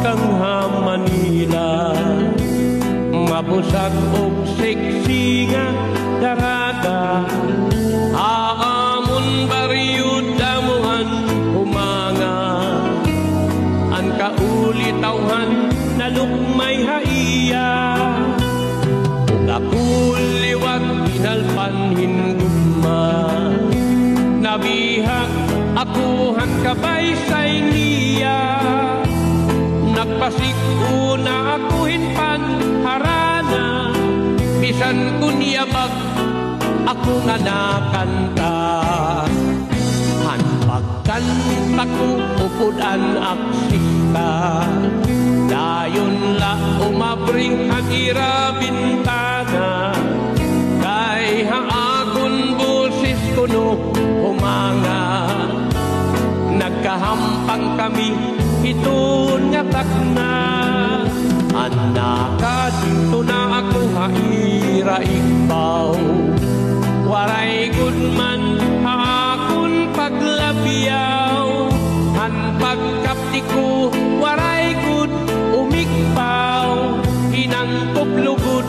kang ha Manila, mabusag og seksi nga darada, aamon bariyod damuhan humanga, ang kaulitawhan na lukmay haiya, ug ako liwag hinalpan hingugma, nabihag akuhan kabay sa niya, nagpasiko na ako hinpan harana, bisan kunyabag ako nga nakanta, hanpagkanta ko upudan aksika, dayon la umabring ang ira bintana, kay haakon busis kuno humanga, nagkahampang kami iton nga takna, anaka dito na ako haira ikbaw, waray gudman haakon paglabiyaw, han pagkapti ko waray gud umikpaw, hinangkop lugod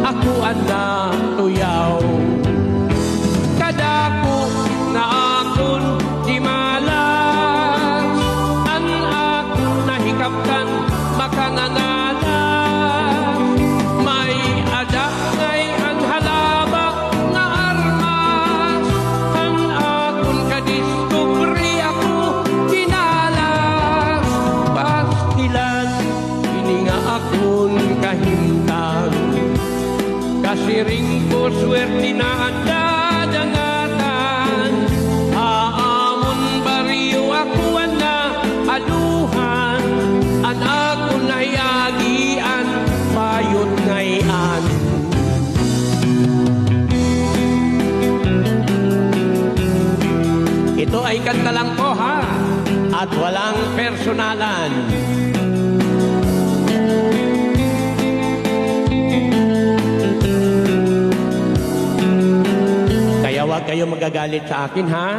ako ana tuyaw, kadako na akon di malas, an akon nahikapkan makangangalas, may ada ngay an halaba nga armas, an akon kadiskubre ako kinalas, pastilan ini nga akon kahintang, kasiring ko swerte na anda dangatan, aamon bariyo ako na aduhan, an akon nahiagian payot ngayan. Ito ay kanta lang po ha, at walang personalan. Kaya huwag kayo magagalit sa akin ha.